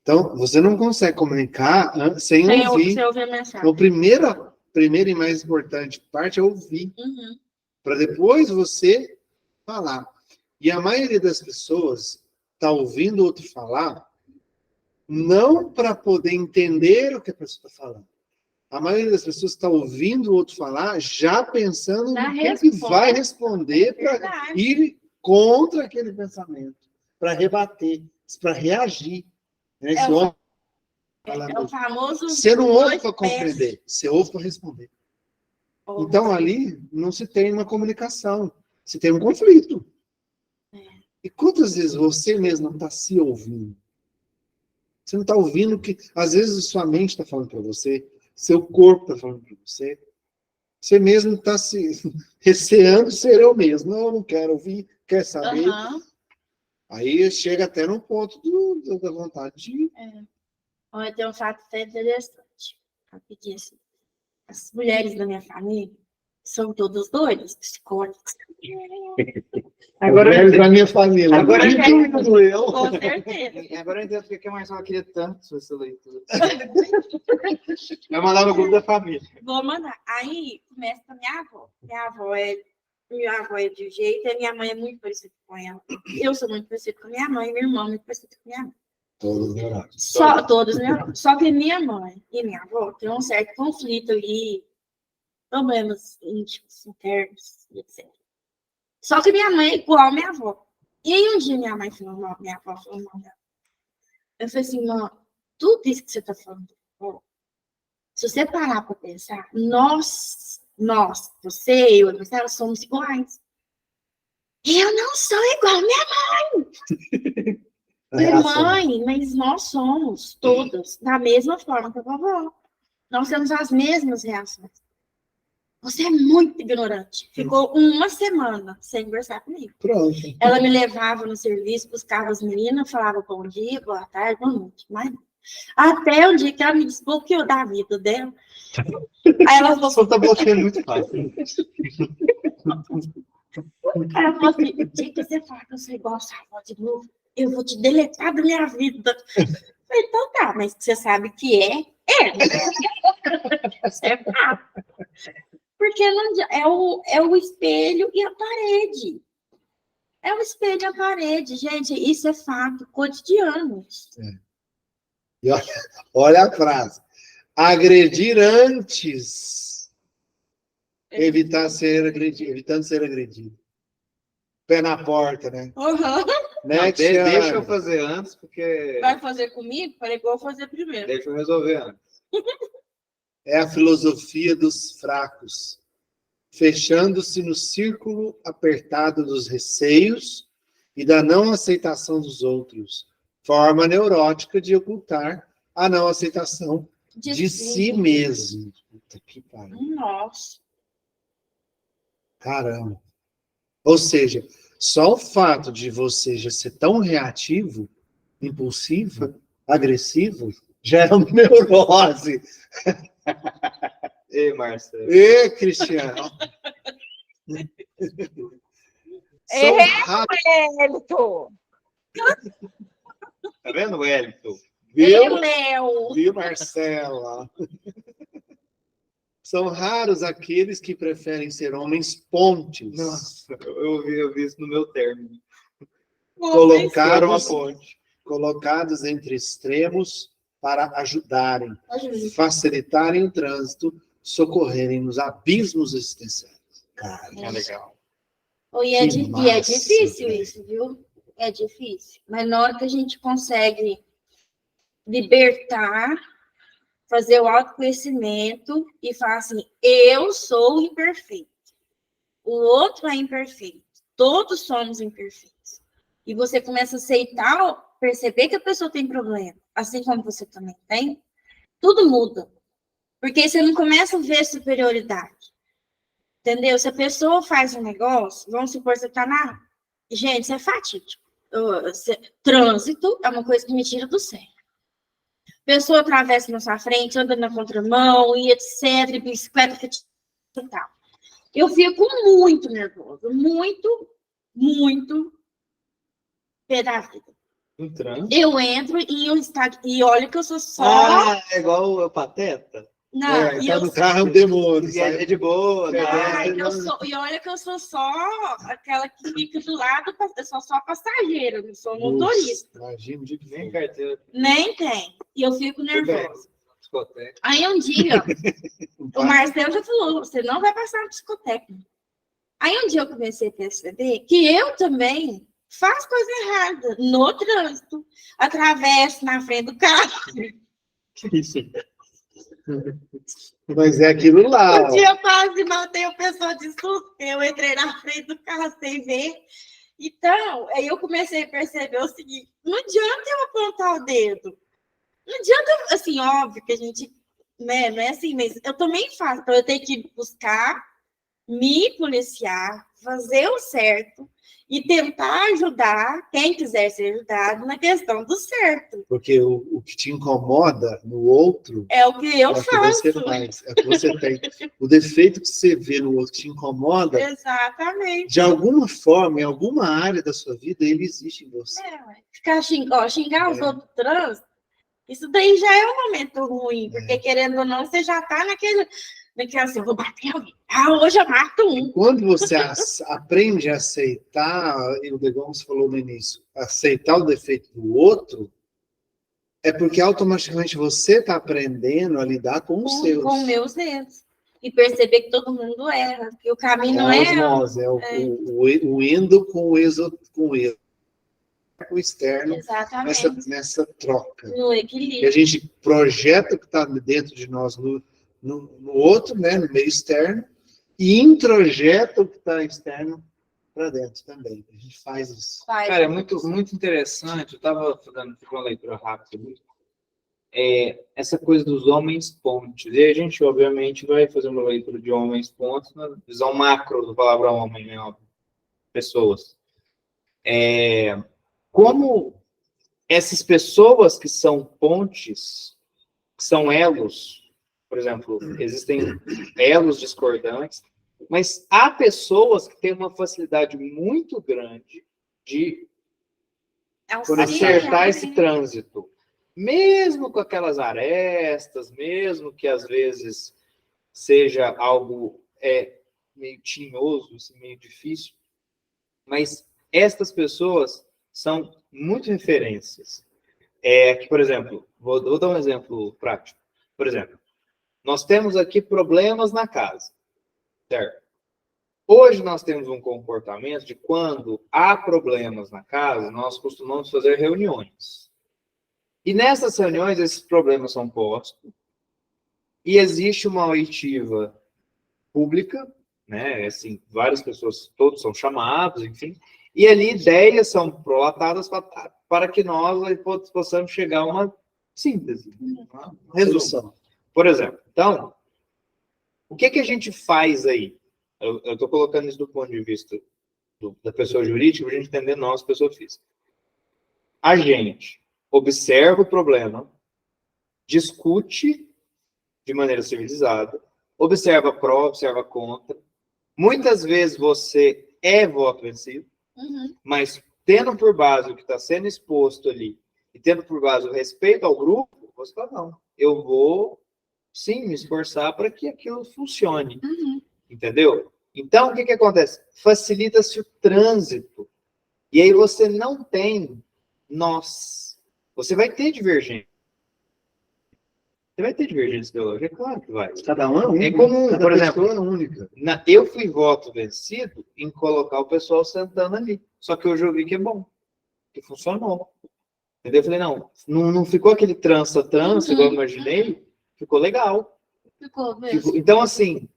Então, você não consegue comunicar sem ouvir. Sem ouvir a mensagem. Então, a primeira e mais importante parte é ouvir, para depois você falar. E a maioria das pessoas está ouvindo o outro falar não para poder entender o que a pessoa está falando. A maioria das pessoas está ouvindo o outro falar já pensando no que vai responder para ir contra aquele pensamento, para rebater, para reagir. Né? É o famoso... Você não ouve para compreender, você ouve para responder. Então, ali não se tem uma comunicação, se tem um conflito. E quantas vezes você mesmo não está se ouvindo? Você não está ouvindo que, às vezes, sua mente está falando para você, seu corpo está falando para você, você mesmo está se receando ser eu mesmo. Não, eu não quero ouvir, quer saber. Aí chega até no ponto da vontade de... Olha, tem um fato até interessante. Rapidinho assim. As mulheres da minha família, São todos doidos, psicólogos. Agora Eles da minha família. Agora incluindo eu. Com certeza. Agora eu entendo porque a Marcela queria tanto essa leitura. Vai mandar no grupo da família. Vou mandar. Aí começa com a minha avó. Minha avó é de um jeito, e minha mãe é muito parecida com ela. Eu sou muito parecida com minha mãe, minha irmã é muito parecida com minha mãe. Todos neurônios. Todos neurônios. Só que minha mãe e minha avó têm um certo conflito ali, problemas íntimos, internos, etc. Só que minha mãe é igual a minha avó. E aí um dia minha avó falou mal dela. Eu falei assim, mãe, tudo isso que você está falando, se você parar para pensar, nós, você, eu, nós somos iguais. Eu não sou igual a minha mãe, mas nós somos todos da mesma forma que a vovó. Nós temos as mesmas reações. Você é muito ignorante. Ficou uma semana sem conversar comigo. Pronto. Ela me levava no serviço, buscava as meninas, falava bom dia, boa tarde, boa noite. Mas até o dia que ela me desbloqueou da vida dela. Aí ela falou Só tá bloqueando muito fácil. Ela falou assim, o dia que você falar que eu sou igual a sua avó de novo, eu vou te deletar da minha vida. Eu falei, então tá, mas você sabe que é? Você tá. Porque não, é o espelho e a parede. É o espelho e a parede, gente. Isso é fato cotidiano. E olha a frase. Agredir antes, evitando ser agredido. Pé na porta, né? Uhum. Né, Deixa eu fazer antes, porque... Vai fazer comigo? Falei que eu vou fazer primeiro. Deixa eu resolver antes. É a filosofia dos fracos, fechando-se no círculo apertado dos receios e da não aceitação dos outros, forma neurótica de ocultar a não aceitação de si mesmo. Puta que pariu. Nossa. Caramba. Ou seja, só o fato de você já ser tão reativo, impulsivo, agressivo, gera uma neurose. Ei, Marcelo. Ê, Cristiano. São raros, Elton! Tá vendo, Wellington? viu? Léo. Viu, Marcela? São raros aqueles que preferem ser homens pontes. Nossa, eu vi isso no meu término. Colocados, uma ponte. colocados entre extremos para ajudarem, facilitarem o trânsito, socorrerem nos abismos existenciais. Cara, É legal. E é massa, difícil velho. isso, viu? É difícil. Mas na hora que a gente consegue libertar, fazer o autoconhecimento e falar assim, eu sou imperfeito. O outro é imperfeito. Todos somos imperfeitos. E você começa a aceitar, perceber que a pessoa tem problema, assim como você também tem, tudo muda. Porque você não começa a ver superioridade. Entendeu? Se a pessoa faz um negócio, vamos supor que você está na... Gente, isso é fatídico. Trânsito é uma coisa que me tira do sério. Pessoa atravessa na sua frente, anda na contramão, e etc, bicicleta e tal. Eu fico muito nervosa, muito pé da vida. Um trânsito. Eu entro e olha que eu sou só... Ah, é igual o Pateta? Não, e tá eu no carro é um demônio. E é de boa, né? e olha que eu sou só aquela que fica do lado, eu sou só passageira, não sou motorista. Imagina o dia que Nem for. carteira. Nem tem. E eu fico nervosa. Discoteca. Aí um dia, o Marcelo já falou, você não vai passar na discoteca. Aí um dia eu comecei a perceber que eu também faço coisa errada no trânsito, atravesso na frente do carro. Mas é aquilo lá. Um dia eu quase matei a pessoa de susto, eu entrei na frente do carro sem ver. Então, aí eu comecei a perceber o seguinte, não adianta eu apontar o dedo. Não adianta, assim, óbvio que a gente, né, não é assim, mas eu também faço, então eu tenho que buscar me policiar, fazer o certo e tentar ajudar quem quiser ser ajudado na questão do certo. Porque o que te incomoda no outro É o que eu é o que faço. você faz, é o que você tem. O defeito que você vê no outro que te incomoda, Exatamente. de alguma forma, em alguma área da sua vida, ele existe em você. Ficar xingar os outros trans, isso daí já é um momento ruim, porque querendo ou não, você já está naquele assim, eu vou bater alguém. Hoje eu mato um. Quando você aprende a aceitar, e o Degon falou no início, aceitar o defeito do outro, é porque automaticamente você está aprendendo a lidar com os seus. Com meus erros. E perceber que todo mundo erra, que o caminho não a é... osmose, o indo com o o externo, Exatamente. nessa troca. No E equilíbrio. a gente projeta o que está dentro de nós no outro, né, no meio externo, e introjeta o que está externo para dentro também. A gente faz isso. Cara, é muito interessante. Eu estava fazendo uma leitura rápida. Essa coisa dos homens pontes. E a gente, obviamente, vai fazer uma leitura de homens pontes na visão macro da palavra homem, né? Pessoas. Como essas pessoas que são pontes, que são elos, por exemplo, existem elos discordantes, mas há pessoas que têm uma facilidade muito grande de acertar esse trânsito. Mesmo com aquelas arestas, mesmo que às vezes seja algo meio tinhoso, assim, meio difícil, mas estas pessoas são muito referências. Que, por exemplo, vou dar um exemplo prático. Por exemplo, nós temos aqui problemas na casa, certo? Hoje nós temos um comportamento de quando há problemas na casa, nós costumamos fazer reuniões. E nessas reuniões, esses problemas são postos e existe uma oitiva pública, né? Assim, várias pessoas, todos são chamados, enfim, e ali ideias são prolatadas para que nós possamos chegar a uma síntese, uma resolução. Por exemplo, então, o que a gente faz aí? Eu estou colocando isso do ponto de vista da pessoa jurídica, para a gente entender nós, pessoa física. A gente observa o problema, discute de maneira civilizada, observa pró, observa contra. Muitas vezes você é voto vencido, mas tendo por base o que está sendo exposto ali, e tendo por base o respeito ao grupo, você fala, não, eu vou, sim, me esforçar para que aquilo funcione. Entendeu? Então, o que acontece? Facilita-se o trânsito. E aí você não tem nós. Você vai ter divergência. Você vai ter divergência ideológica, é claro que vai. Cada um é único. É comum, cada por exemplo, é única. Eu fui voto vencido em colocar o pessoal sentando ali. Só que hoje eu vi que é bom, que funcionou. Entendeu? Eu falei, não ficou aquele trança, igual eu imaginei, ficou legal. Ficou mesmo. Então, assim,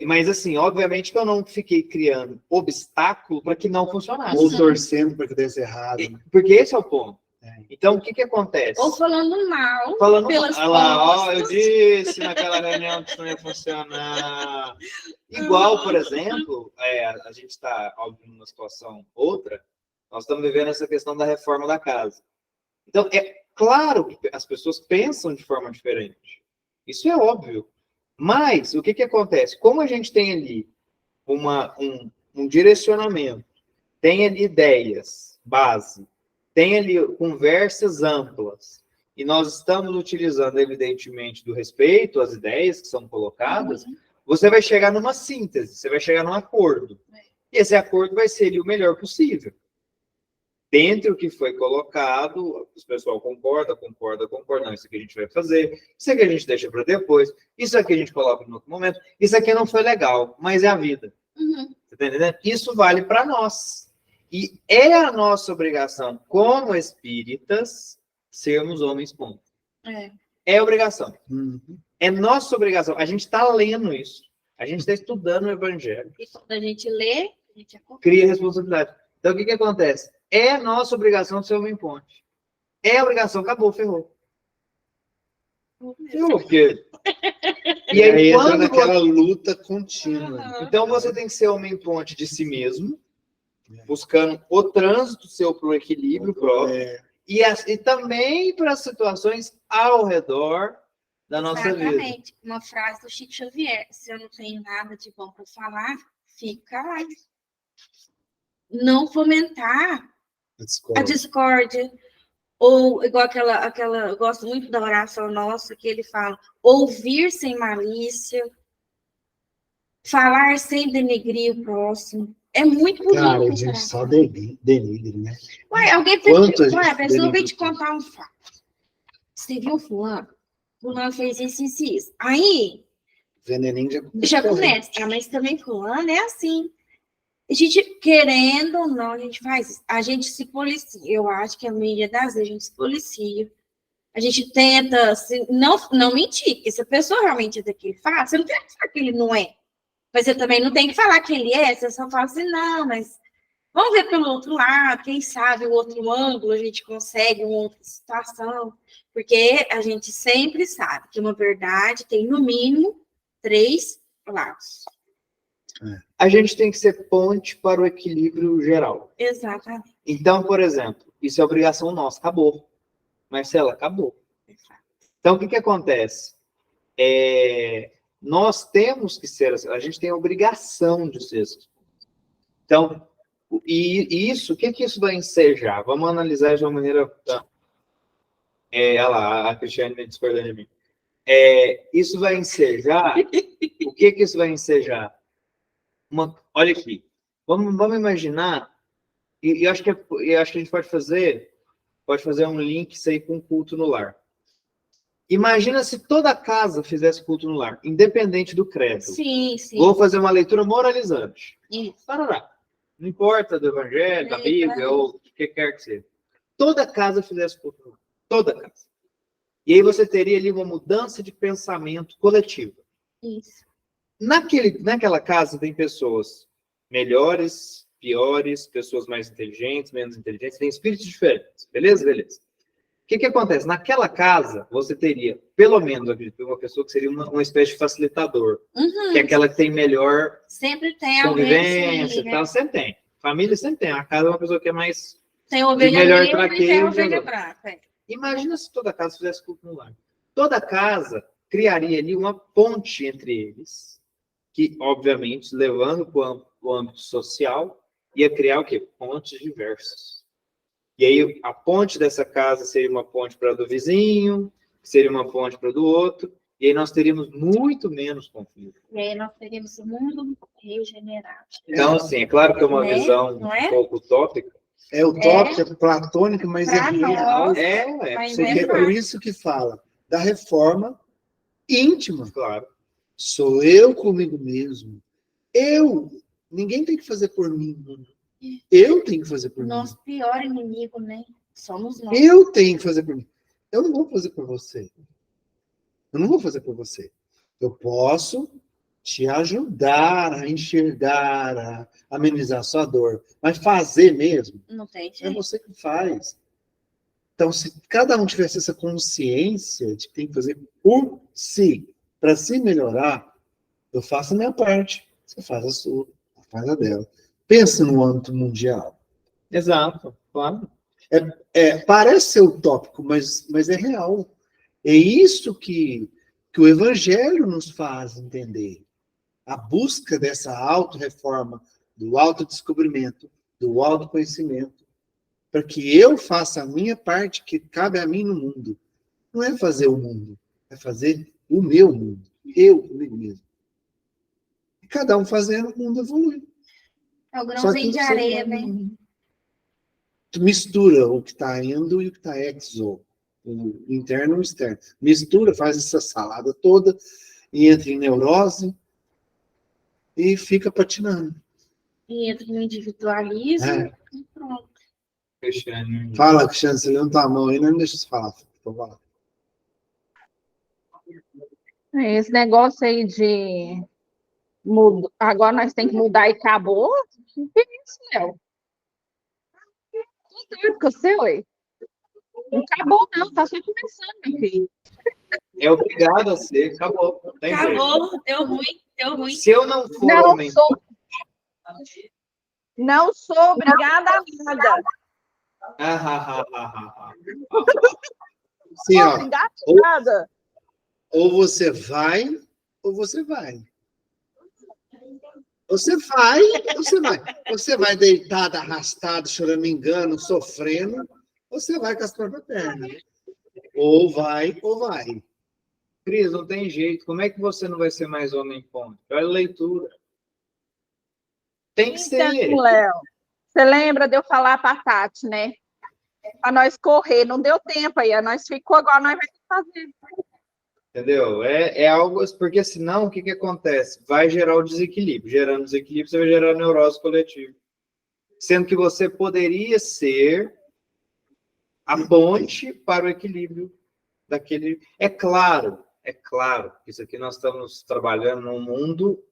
mas assim, obviamente que eu não fiquei criando obstáculo para que não funcionasse. Ou torcendo para que desse errado. Porque esse é o ponto. Então, o que acontece? Ou falando mal. Pelas lá, eu disse naquela reunião que isso não ia funcionar. Igual, por exemplo, a gente está em uma situação outra, nós estamos vivendo essa questão da reforma da casa. Então, é claro que as pessoas pensam de forma diferente. Isso é óbvio. Mas, o que acontece? Como a gente tem ali um direcionamento, tem ali ideias, base, tem ali conversas amplas, e nós estamos utilizando, evidentemente, do respeito às ideias que são colocadas, você vai chegar numa síntese, você vai chegar num acordo. E esse acordo vai ser ali o melhor possível. Dentro do que foi colocado, o pessoal concorda, não, isso aqui a gente vai fazer, isso aqui a gente deixa para depois, isso aqui a gente coloca em outro momento, isso aqui não foi legal, mas é a vida. Você tá entendendo? Isso vale para nós. E é a nossa obrigação, como espíritas, sermos homens ponto. É obrigação. É nossa obrigação. A gente está lendo isso. A gente está estudando o Evangelho. E quando a gente lê, a gente cria responsabilidade. Então, o que acontece? É nossa obrigação ser homem ponte. É a obrigação, acabou, ferrou. Ferrou, porque E aí, entra quando naquela luta contínua. Então você tem que ser homem-ponte de si mesmo, buscando o trânsito seu para o equilíbrio próprio, e também para as situações ao redor da nossa vida. Exatamente. Uma frase do Chico Xavier: se eu não tenho nada de bom para falar, fica lá. Não fomentar a discórdia. Ou igual aquela, eu gosto muito da oração nossa, que ele fala: ouvir sem malícia, falar sem denegrir o próximo. É muito bonito. Cara, a gente só denigre, né? Ué, alguém a pessoa veio te contar um fato. Você viu fulano? Fulano fez isso e isso. Aí, Veneninho já começa. Ah, mas também fulano é assim. A gente, querendo ou não, a gente faz isso. A gente se policia. Eu acho que a maioria das vezes a gente se policia. A gente tenta não mentir, porque se a pessoa realmente é daquele fato, você não tem que falar que ele não é. Mas você também não tem que falar que ele é, você só fala assim, não, mas vamos ver pelo outro lado, quem sabe o outro ângulo a gente consegue uma outra situação. Porque a gente sempre sabe que uma verdade tem, no mínimo, 3 lados. A gente tem que ser ponte para o equilíbrio geral. Exatamente. Então, por exemplo, isso é obrigação nossa, acabou. Marcela, acabou. Então, o que acontece? Nós temos que ser, a gente tem a obrigação de ser. Então, e isso, o que isso vai ensejar? Vamos analisar de uma maneira... olha lá, a Cristiane me discordando de mim. Isso vai ensejar... O que isso vai ensejar? Olha aqui, vamos imaginar, e eu acho que a gente pode fazer um link isso aí com culto no lar. Imagina se toda casa fizesse culto no lar, independente do credo. Sim, sim. Vou fazer uma leitura moralizante. Isso. Não importa do evangelho, da Bíblia, ou o que quer que seja. Toda casa fizesse culto no lar. Toda casa. E aí você teria ali uma mudança de pensamento coletiva. Isso. Naquela casa tem pessoas melhores, piores, pessoas mais inteligentes, menos inteligentes, tem espíritos diferentes. Beleza? Beleza. O que acontece? Naquela casa, você teria, pelo menos, uma pessoa que seria uma espécie de facilitador, que é aquela que tem melhor sempre tem convivência e tal, sempre tem. Família sempre tem. A casa é uma pessoa que é mais tem ovelha melhor negra e tem ovelha branca. Imagina se toda casa fizesse culto no lar. Toda casa criaria ali uma ponte entre eles, que, obviamente, levando para o âmbito social, ia criar o quê? Pontes diversas. E aí, a ponte dessa casa seria uma ponte para do vizinho, seria uma ponte para do outro, e aí nós teríamos muito menos conflito. E aí nós teríamos o mundo regenerado. Então, assim, é claro que é uma visão um pouco utópica. É utópica, platônica, mas é real. Porque é por isso que fala da reforma íntima. Claro. Sou eu comigo mesmo. Ninguém tem que fazer por mim. Eu tenho que fazer por mim. Nosso pior inimigo, né? Somos nós. Eu tenho que fazer por mim. Eu não vou fazer por você. Eu não vou fazer por você. Eu posso te ajudar a enxergar, a amenizar a sua dor. Mas fazer mesmo, não tem jeito. É você que faz. Então, se cada um tivesse essa consciência de que tem que fazer por si, para se melhorar, eu faço a minha parte, você faz a sua, faz a dela. Pensa no âmbito mundial. Exato, claro. Parece ser utópico, mas é real. É isso que o Evangelho nos faz entender. A busca dessa auto-reforma, do autodescobrimento, do autoconhecimento, para que eu faça a minha parte que cabe a mim no mundo. Não é fazer o mundo, é fazer o meu mundo. Eu comigo mesmo. E cada um fazendo, o mundo evolui. É o grãozinho de areia, né? Tu mistura o que está indo e o que está exo. O interno e o externo. Mistura, faz essa salada toda, e entra em neurose e fica patinando. E entra no individualismo e pronto. Cristiane. Fala, Cristiane, você levanta a mão aí, não deixa eu falar. Esse negócio aí de agora nós temos que mudar e acabou. Que isso, Léo? Tô doido com você, ué. Não acabou, não, tá só começando, meu filho. É obrigado a ser, acabou. Não tem jeito. Acabou, deu ruim. Se eu não for Não homem, sou, não sou obrigada a nada. Sim, ó, Obrigada a nada. ou você vai, ou você vai. Você vai, você vai. Você vai deitado, arrastado, choramingando, sofrendo, ou você vai com as próprias pernas. Ou vai, ou vai. Cris, não tem jeito. Como é que você não vai ser mais homem ponto? Olha a leitura. Tem que ser. Então, Léo, você lembra de eu falar para a Tati, né? Para nós correr, não deu tempo aí, nós ficou agora, nós vamos ter que fazer. Entendeu? É algo, porque senão o que, que acontece? Vai gerar o desequilíbrio. Gerando desequilíbrio, você vai gerar neurose coletiva. Sendo que você poderia ser a ponte para o equilíbrio daquele. É claro que isso aqui nós estamos trabalhando num mundo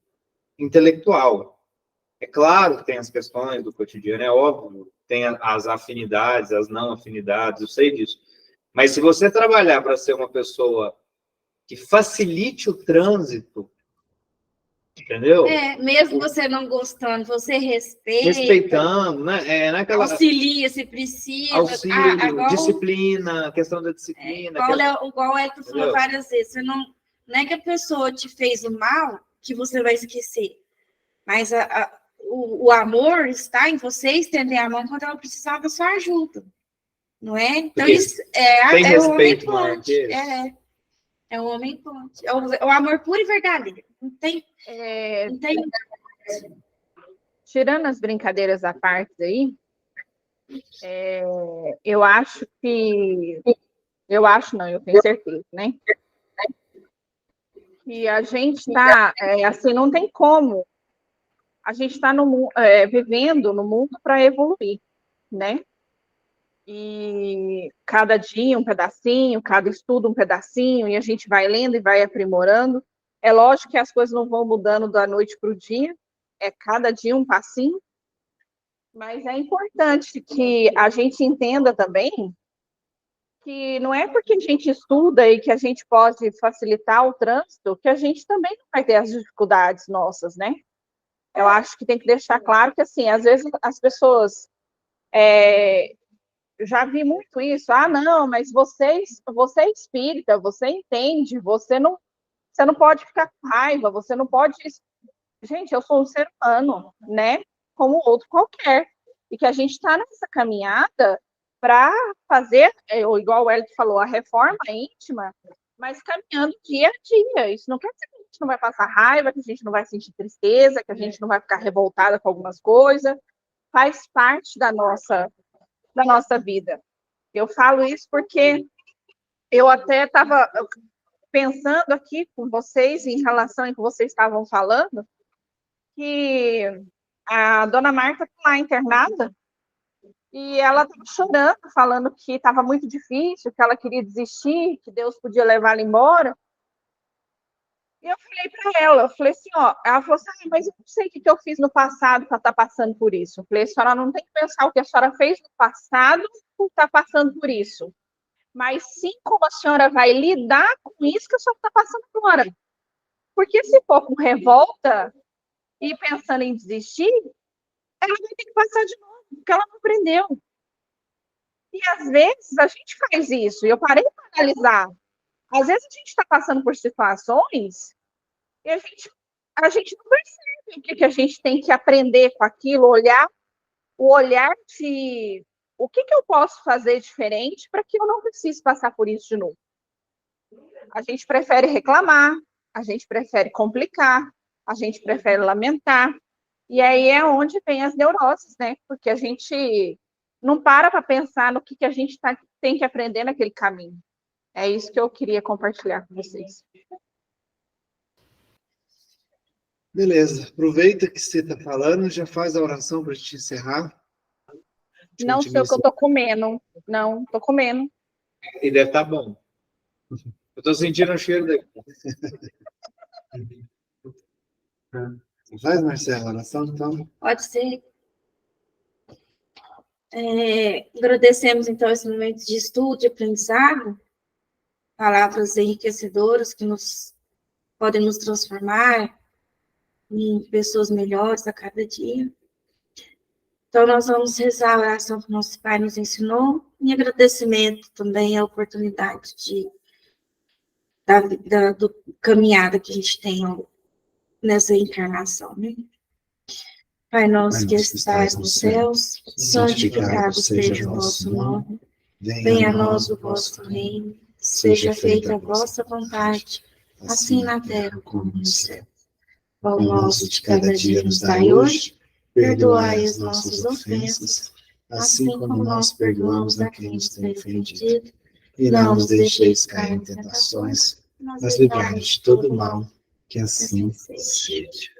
intelectual. É claro que tem as questões do cotidiano, é óbvio, tem as afinidades, as não afinidades, eu sei disso. Mas se você trabalhar para ser uma pessoa que facilite o trânsito, entendeu? Mesmo você não gostando, você respeita. Respeitando, né? Naquela Auxilia se precisa. auxílio, Igual, disciplina, questão da disciplina. igual ele falou várias vezes. Você não é que a pessoa te fez o mal que você vai esquecer. Mas o amor está em você estender a mão quando ela precisar da sua ajuda. Não é? Então, isso tem o homem respeito maior que ponte. esse. É o homem ponte. É o amor puro e verdadeiro. Não tem. Não tem. Tirando as brincadeiras à parte aí, eu acho que. Eu acho, não, eu tenho certeza, né? Que a gente está, assim, não tem como. A gente está vivendo no mundo para evoluir, né? E cada dia um pedacinho, cada estudo um pedacinho, e a gente vai lendo e vai aprimorando. É lógico que as coisas não vão mudando da noite para o dia, é cada dia um passinho, mas é importante que a gente entenda também que não é porque a gente estuda e que a gente pode facilitar o trânsito que a gente também não vai ter as dificuldades nossas, né? Eu acho que tem que deixar claro que, assim, às vezes as pessoas... eu já vi muito isso. Ah, não, mas você é espírita, você entende, você não pode ficar com raiva, você não pode... Gente, eu sou um ser humano, né? Como outro qualquer. E que a gente está nessa caminhada para fazer, igual o Hélio falou, a reforma íntima, mas caminhando dia a dia. Isso não quer dizer que a gente não vai passar raiva, que a gente não vai sentir tristeza, que a gente não vai ficar revoltada com algumas coisas. Faz parte da nossa vida. Eu falo isso porque eu até estava pensando aqui com vocês, em relação ao que vocês estavam falando, que a dona Marta está lá internada e ela estava chorando, falando que estava muito difícil, que ela queria desistir, que Deus podia levar ela embora. E eu falei para ela, eu falei assim, ó, ela falou assim, mas eu não sei o que eu fiz no passado para estar passando por isso. Eu falei, a senhora não tem que pensar o que a senhora fez no passado por estar passando por isso. Mas sim como a senhora vai lidar com isso que a senhora está passando agora. Porque se for com revolta e pensando em desistir, ela vai ter que passar de novo, porque ela não aprendeu. E às vezes a gente faz isso, e eu parei para analisar. Às vezes a gente está passando por situações e a gente não percebe o que a gente tem que aprender com aquilo, o olhar de o que eu posso fazer diferente para que eu não precise passar por isso de novo. A gente prefere reclamar, a gente prefere complicar, a gente prefere lamentar. E aí é onde vem as neuroses, né? Porque a gente não para pensar no que a gente tem que aprender naquele caminho. É isso que eu queria compartilhar com vocês. Beleza. Aproveita que você está falando, já faz a oração para a gente encerrar. Não sei o que eu estou comendo. Não, estou comendo. E deve estar bom. Eu estou sentindo o cheiro daqui. Faz, Marcela, a oração, então. Pode ser. Agradecemos, então, esse momento de estudo, de aprendizado. palavras enriquecedoras que podem nos transformar em pessoas melhores a cada dia. Então, nós vamos rezar a oração que nosso Pai nos ensinou, em agradecimento também à oportunidade do caminhada que a gente tem nessa encarnação, né? Pai nosso que estais nos céus, santificado seja o vosso nome, venha a nós o vosso reino, seja feita a vossa vontade, assim na terra como no céu. O pão nosso de cada dia nos dai hoje, perdoai as nossas ofensas, assim como nós perdoamos a quem nos tem ofendido, e não nos deixeis cair em tentações, mas livrai-nos de todo mal, que assim seja.